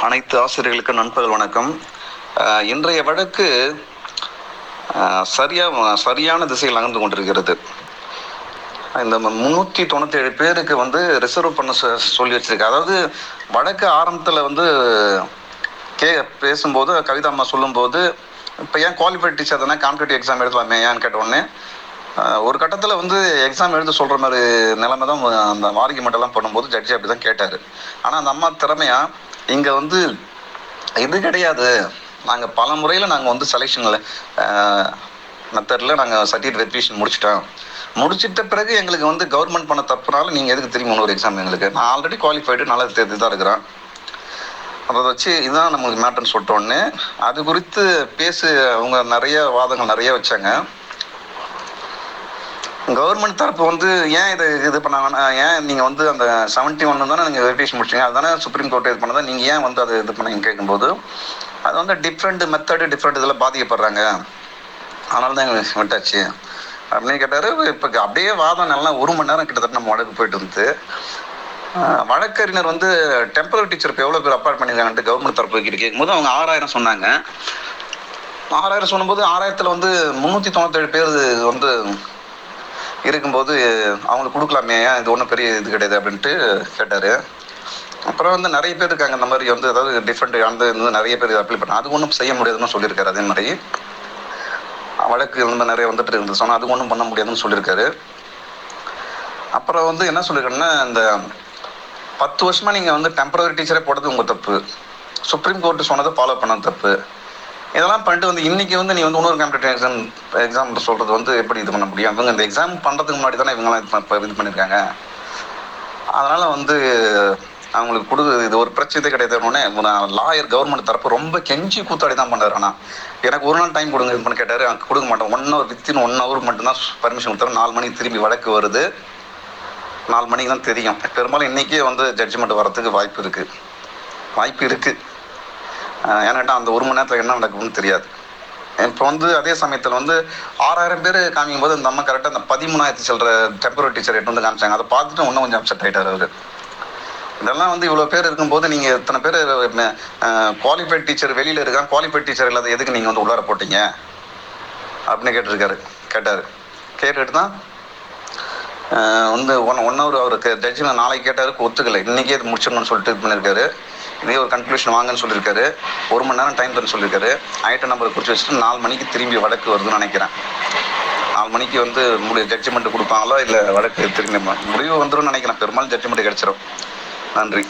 அனைத்து ஆசிரியர்களுக்கு நண்பர்கள் வணக்கம். இன்றைய வழக்கு சரியான திசையில் நகர்ந்து கொண்டிருக்கிறது. இந்த 397 பேருக்கு ரிசர்வ் பண்ண சொல்லி வச்சிருக்கு. அதாவது வழக்கு ஆரம்பத்தில் பேசும்போது கவிதா அம்மா சொல்லும்போது, இப்போ ஏன் குவாலிஃபைட் டீச்சர் தானே காம்படிட்டிவ் எக்ஸாம் எழுதலாமே ஏன்னு கேட்ட உடனே, ஒரு கட்டத்தில் எக்ஸாம் எழுத சொல்கிற மாதிரி நிலைமை தான் அந்த ஆர்கியூமெண்ட்லாம் பண்ணும்போது ஜட்ஜி அப்படி தான் கேட்டார். ஆனால் அந்த அம்மா திறமையா இங்கே இது கிடையாது, நாங்கள் பல முறையில் நாங்கள் செலெக்ஷனில் மெத்தடில் நாங்கள் சர்டிஃபிகேட் வெரிஃபிகேஷன் முடிச்சிட்ட பிறகு எங்களுக்கு கவர்மெண்ட் பண்ண தப்புனால நீங்கள் எதுக்கு திரும்பி இன்னொரு எக்ஸாம் எங்களுக்கு, நான் ஆல்ரெடி குவாலிஃபைடு நல்லா தெரிஞ்சு தான் இருக்கிறேன், அதை வச்சு இதுதான் நம்மளுக்கு மேட்டர்னு சொல்லிட்டோன்னே அது குறித்து அவங்க நிறைய வாதங்கள் நிறைய வச்சாங்க. கவர்மெண்ட் தரப்பு ஏன் இது பண்ணாங்கன்னா, ஏன் நீங்கள் அந்த 71 தானே நீங்கள் வெரிஃபிகேஷன் முடிச்சிங்க, அதுதானே சுப்ரீம் கோர்ட் இது பண்ணதான், நீங்கள் ஏன் அதை இது பண்ணீங்க கேட்கும்போது, அது டிஃப்ரெண்ட் மெத்தடு டிஃப்ரெண்ட் இதில் பாதிக்கப்படுறாங்க, அதனால தான் எங்களுக்கு விட்டாச்சு அப்படின்னு கேட்டார். இப்போ அப்படியே வாதம் நல்லா 1 மணி நேரம் கிட்டத்தட்ட நம்ம வழக்கு போயிட்டு வழக்கறிஞர் டெம்பரரி டீச்சர் இப்போ எவ்வளோ பேர் அப்பாயிண்ட் பண்ணியிருக்காங்கன்ட்டு கவர்மெண்ட் தரப்பு கேட்கும்போது அவங்க 6000 சொன்னாங்க. 6000 சொல்லும்போது 6000த்தில் 397 பேர் இருக்கும்போது அவங்களுக்கு கொடுக்கலாமே, இது ஒன்றும் பெரிய இது கிடையாது அப்படின்ட்டு கேட்டார். அப்புறம் நிறைய பேர் இருக்காங்க இந்த மாதிரி அதாவது டிஃப்ரெண்ட் நிறைய பேர் அப்ளை பண்ண, அது ஒன்றும் செய்ய முடியாதுன்னு சொல்லியிருக்காரு. அதே மாதிரி வழக்கு நிறைய இருந்து சொன்னால் அது ஒன்றும் பண்ண முடியாதுன்னு சொல்லியிருக்காரு. அப்புறம் என்ன சொல்லியிருக்காருன்னா, இந்த 10 வருஷமா நீங்கள் டெம்பரரி டீச்சரே போட்டது உங்கள் தப்பு, சுப்ரீம் கோர்ட்டு சொன்னதை ஃபாலோ பண்ணது தப்பு, இதெல்லாம் பண்ணிட்டு இன்னைக்கு நீ இன்னொரு காம்படிட்டிவ் எக்ஸாம் சொல்றது எப்படி இது பண்ண முடியும், அவங்க இந்த எக்ஸாம் பண்றதுக்கு முன்னாடி தானே இவங்கெல்லாம் இது பண்ணியிருக்காங்க, அதனால அவங்களுக்கு இது ஒரு பிரச்சனை கிடையாது. லாயர் கவர்மெண்ட் தரப்பு ரொம்ப கெஞ்சி கூத்தாடி தான் பண்ணாரு. ஆனால் எனக்கு ஒரு நாள் டைம் கொடுங்க இதுன்னு கேட்டாரு, கொடுக்க மாட்டேன், 1 hour வித்தின் 1 hour மட்டும்தான் பர்மிஷன் கொடுத்தாரு. 4 மணிக்கு திரும்பி வழக்கு வருது, 4 மணிக்கு தான் தெரியும். பெரும்பாலும் இன்னைக்கே ஜட்ஜ்மெண்ட் வரதுக்கு வாய்ப்பு இருக்கு. ஏன்னாட்டா அந்த 1 மணி நேரத்தில் என்ன நடக்கும்னு தெரியாது. இப்போ அதே சமயத்தில் 6000 பேர் காமிக்கும் போது இந்த அம்மா கரெக்டாக அந்த 13,000 சொல்கிற டெம்பரரி டீச்சர் எட்டு காமிச்சாங்க. அதை பார்த்துட்டு இன்னும் கொஞ்சம் அப்செட் ஆகிட்டார் அவர். இதெல்லாம் இவ்வளோ பேர் இருக்கும்போது நீங்கள் இத்தனை பேர் குவாலிஃபைட் டீச்சர் வெளியில் இருக்காங்க, குவாலிஃபைட் டீச்சர் இல்லாத எதுக்கு நீங்கள் உள்ளார போட்டீங்க அப்படின்னு கேட்டார். கேட்டுட்டு தான் 1 hour அவருக்கு ஜட்ஜி நாளைக்கு கேட்டாருக்கு ஒத்துக்கலை, இன்றைக்கே இது முடிச்சிடணும்னு சொல்லிட்டு இது பண்ணியிருக்காரு. இதே ஒரு கன்க்ளூஷன் வாங்கன்னு சொல்லியிருக்காரு. 1 மணி நேரம் டைம் தரேன்னு சொல்லியிருக்காரு. ஐட்டம் நம்பரை குறித்து வச்சுட்டு 4 மணிக்கு திரும்பி வழக்கு வருதுன்னு நினைக்கிறேன். 4 மணிக்கு ஜட்ஜ்மெண்ட் கொடுப்பாங்களா இல்லை வழக்கு திரும்பி முடிவு வந்துடும் நினைக்கிறேன். பெரும்பாலும் ஜட்ஜ்மெண்ட் கிடைச்சிடும். நன்றி.